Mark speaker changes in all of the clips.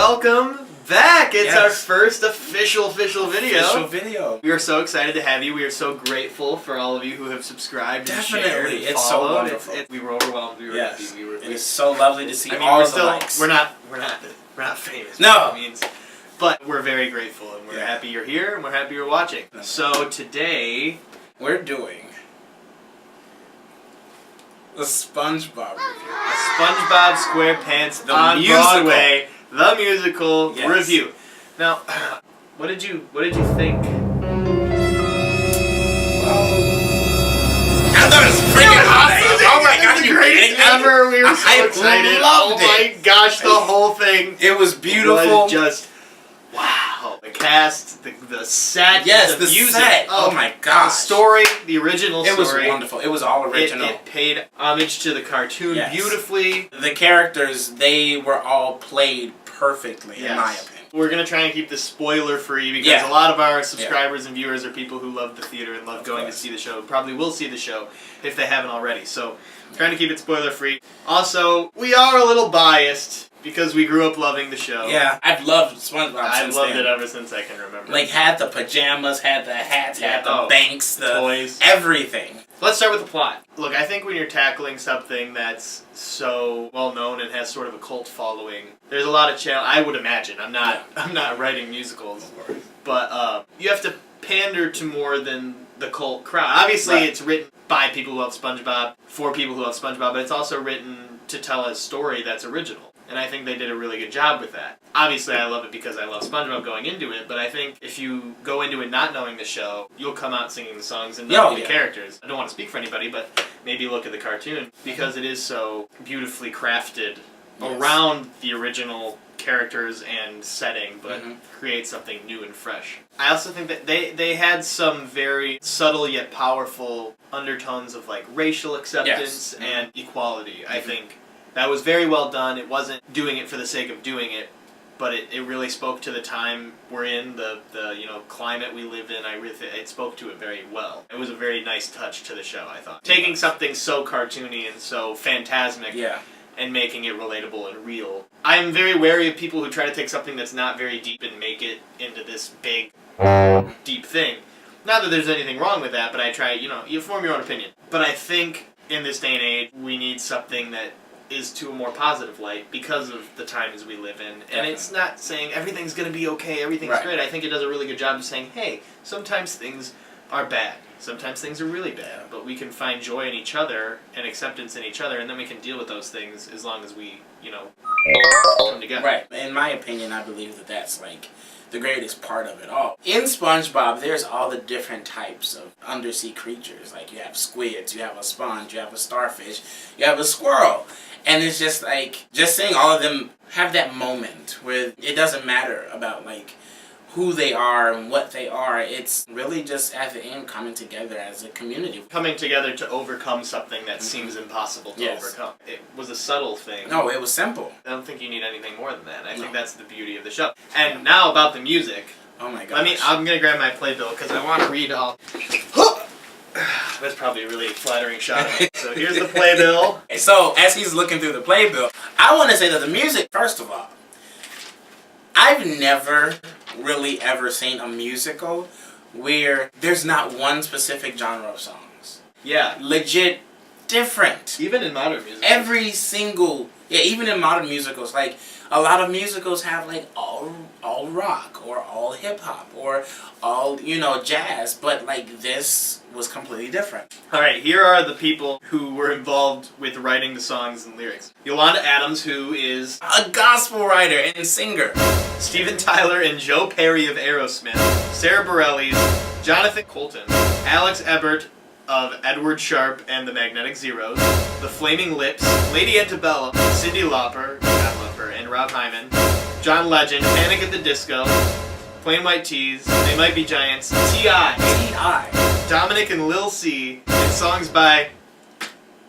Speaker 1: welcome back. It's our first official video. We are so excited to have you. We are so grateful for all of you who have subscribed and shared and
Speaker 2: it's
Speaker 1: followed.
Speaker 2: So wonderful.
Speaker 1: We were overwhelmed. We were happy.
Speaker 2: It's so lovely to see all the likes.
Speaker 1: We're not famous.
Speaker 2: No.
Speaker 1: But we're very grateful, and we're happy you're here, and we're happy you're watching. So today
Speaker 2: we're doing the Spongebob review.
Speaker 1: A Spongebob SquarePants on
Speaker 2: musical.
Speaker 1: Broadway, the musical review. Now, what did you think?
Speaker 2: I thought it was freaking awesome. Oh my god,
Speaker 1: the greatest ever. We were so excited. Oh my gosh, the whole thing.
Speaker 2: It was beautiful.
Speaker 1: Was just wow. The cast, the set,
Speaker 2: the
Speaker 1: music.
Speaker 2: Set. Oh my god.
Speaker 1: The story, the original story.
Speaker 2: It was wonderful. It was all original.
Speaker 1: It paid homage to the cartoon beautifully.
Speaker 2: The characters, they were all played perfectly, in my opinion.
Speaker 1: We're going to try and keep this spoiler-free because a lot of our subscribers and viewers are people who love the theater and love going to see the show. Probably will see the show if they haven't already. So, trying to keep it spoiler-free. Also, we are a little biased because we grew up loving the show.
Speaker 2: Yeah, I've loved SpongeBob
Speaker 1: I've loved it ever since I can remember.
Speaker 2: Like, had the pajamas, had the hats, had the banks, the
Speaker 1: toys.
Speaker 2: Everything.
Speaker 1: Let's start with the plot. Look, I think when you're tackling something that's so well known and has sort of a cult following, there's a lot of I would imagine. I'm not writing musicals, but you have to pander to more than the cult crowd. Obviously, it's written by people who love SpongeBob, for people who love SpongeBob, but it's also written to tell a story that's original. And I think they did a really good job with that. Obviously, I love it because I love SpongeBob going into it, but I think if you go into it not knowing the show, you'll come out singing the songs and knowing the characters. I don't want to speak for anybody, but maybe look at the cartoon, because it is so beautifully crafted around the original characters and setting, but create something new and fresh. I also think that they had some very subtle yet powerful undertones of like racial acceptance and equality, I think. That was very well done. It wasn't doing it for the sake of doing it, but it really spoke to the time we're in, the climate we live in. It spoke to it very well. It was a very nice touch to the show, I thought. Taking something so cartoony and so phantasmic and making it relatable and real. I'm very wary of people who try to take something that's not very deep and make it into this big, deep thing. Not that there's anything wrong with that, but I try, you form your own opinion. But I think in this day and age, we need something that is to a more positive light because of the times we live in. And it's not saying everything's going to be okay, everything's great. I think it does a really good job of saying, hey, sometimes things are bad. Sometimes things are really bad. But we can find joy in each other and acceptance in each other, and then we can deal with those things as long as we, come together.
Speaker 2: Right. In my opinion, I believe that that's like the greatest part of it all. In SpongeBob, there's all the different types of undersea creatures. Like, you have squids, you have a sponge, you have a starfish, you have a squirrel. And it's just like, just seeing all of them have that moment where it doesn't matter about like who they are and what they are. It's really just at the end coming together as a community.
Speaker 1: Coming together to overcome something that seems impossible to overcome. It was a subtle thing.
Speaker 2: No, it was simple.
Speaker 1: I don't think you need anything more than that. I think that's the beauty of the show. And now about the music.
Speaker 2: Oh my gosh.
Speaker 1: I'm going to grab my playbill because I want to read all... That's probably a really flattering shot of me. So here's the playbill.
Speaker 2: So as he's looking through the playbill, I want to say that the music, first of all, I've never really ever seen a musical where there's not one specific genre of songs.
Speaker 1: Yeah.
Speaker 2: Legit different.
Speaker 1: Even in modern musicals.
Speaker 2: Every single, even in modern musicals, like a lot of musicals have like all rock or all hip hop or all, jazz, but like this was completely different.
Speaker 1: Alright, here are the people who were involved with writing the songs and lyrics. Yolanda Adams, who is
Speaker 2: a gospel writer and singer.
Speaker 1: Steven Tyler and Joe Perry of Aerosmith. Sara Bareilles, Johnathan Coulton, Alex Ebert of Edward Sharpe and the Magnetic Zeros, The Flaming Lips, Lady Antebellum, Cyndi Lauper, and Rob Hyman, John Legend, Panic at the Disco, Plain White Tees, They Might Be Giants, T.I., Dominic and Lil'C, and songs by,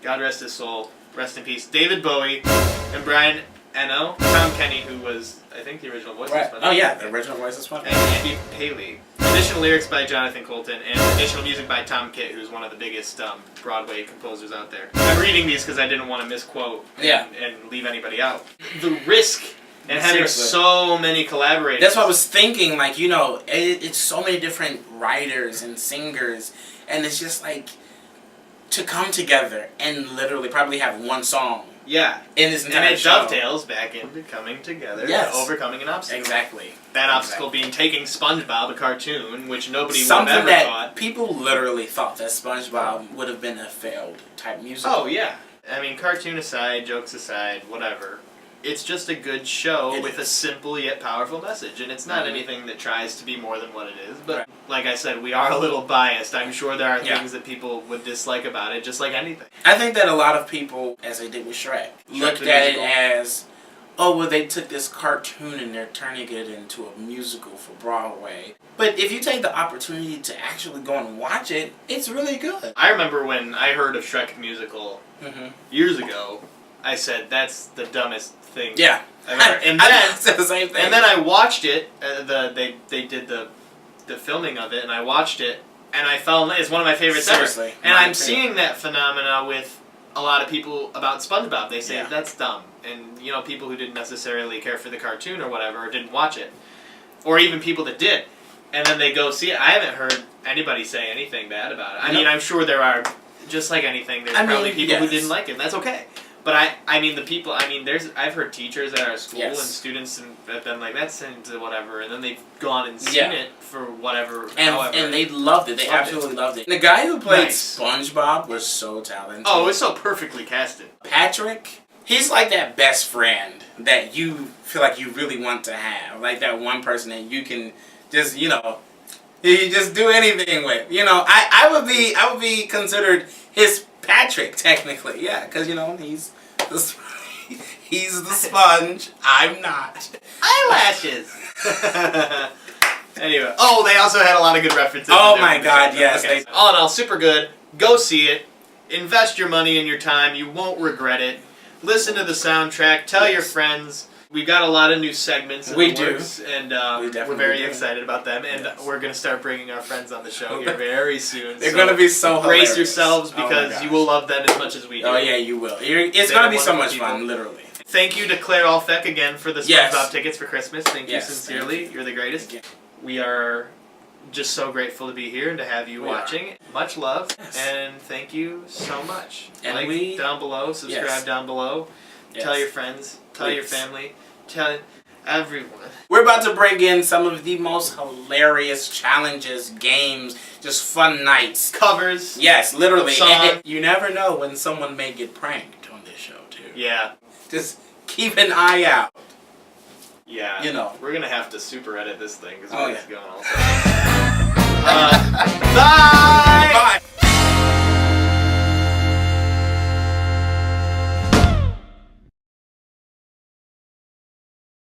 Speaker 1: God rest his soul, rest in peace, David Bowie, and Brian Eno, Tom Kenny, who was, I think, the original voice of SpongeBob.
Speaker 2: Oh yeah, the original voice of SpongeBob.
Speaker 1: And Andy Paley. Additional lyrics by Johnathan Coulton, and additional music by Tom Kitt, who's one of the biggest Broadway composers out there. I'm reading these because I didn't want to misquote and leave anybody out. The risk And having
Speaker 2: Seriously.
Speaker 1: so many collaborators.
Speaker 2: That's what I was thinking, like, you know, it's so many different writers and singers, and it's just like, to come together and literally probably have one song.
Speaker 1: Yeah.
Speaker 2: In this entire
Speaker 1: and it
Speaker 2: show.
Speaker 1: dovetails back into coming together
Speaker 2: Yes.
Speaker 1: and overcoming an obstacle.
Speaker 2: Exactly.
Speaker 1: That obstacle being taking SpongeBob, a cartoon, which nobody
Speaker 2: Something
Speaker 1: would have ever
Speaker 2: that
Speaker 1: thought.
Speaker 2: people literally thought that SpongeBob would have been a failed type musical.
Speaker 1: Oh, yeah. I mean, cartoon aside, jokes aside, whatever. It's just a good show with a simple yet powerful message. And it's not anything that tries to be more than what it is. But like I said, we are a little biased. I'm sure there are things that people would dislike about it, just like anything.
Speaker 2: I think that a lot of people, as they did with Shrek, looked at it as, oh, well, they took this cartoon and they're turning it into a musical for Broadway. But if you take the opportunity to actually go and watch it, it's really good.
Speaker 1: I remember when I heard of Shrek musical years ago, I said, that's the dumbest thing.
Speaker 2: Yeah.
Speaker 1: And then
Speaker 2: said the same thing.
Speaker 1: And then I watched it. They did the filming of it, and I watched it, and I fell in love. It's one of my favorites
Speaker 2: Seriously,
Speaker 1: ever. And I'm seeing that phenomena with a lot of people about SpongeBob. They say that's dumb, and you know, people who didn't necessarily care for the cartoon or whatever, or didn't watch it, or even people that did, and then they go see it. I haven't heard anybody say anything bad about it. I mean, I'm sure there are, just like anything, there's probably people who didn't like it, and that's okay. But I mean, the people, I've heard teachers at our school and students have been like, that's into whatever, and then they've gone and seen it for whatever, however.
Speaker 2: And they loved it. They absolutely loved it. The guy who played SpongeBob was so talented.
Speaker 1: Oh, it was so perfectly casted.
Speaker 2: Patrick, he's like that best friend that you feel like you really want to have. Like that one person that you can just, you know, you just do anything with. You know, I would be considered his Patrick, technically, yeah, because, you know, he's the sponge, I'm not.
Speaker 1: Eyelashes! Anyway, they also had a lot of good references.
Speaker 2: Oh my god, yes.
Speaker 1: Okay. All in all, super good. Go see it. Invest your money and your time. You won't regret it. Listen to the soundtrack. Tell your friends. We've got a lot of new segments in the works, and we're very excited about them. And we're going to start bringing our friends on the show here very soon.
Speaker 2: They're going to be so hilarious.
Speaker 1: Brace yourselves, because you will love them as much as we do.
Speaker 2: Oh yeah, you will. It's going to be so much fun, literally.
Speaker 1: Thank you to Claire Alfeck again for the SpongeBob tickets for Christmas. Thank you sincerely. You're the greatest. We are just so grateful to be here and to have you watching. Much love, and thank you so much.
Speaker 2: And
Speaker 1: like down below, subscribe down below. Tell your friends, tell your family, tell everyone.
Speaker 2: We're about to bring in some of the most hilarious challenges, games, just fun nights.
Speaker 1: Covers.
Speaker 2: Yes, literally. And you never know when someone may get pranked on this show, too.
Speaker 1: Yeah.
Speaker 2: Just keep an eye out.
Speaker 1: Yeah.
Speaker 2: You know.
Speaker 1: We're going to have to super edit this thing because we're just going all the time. Bye!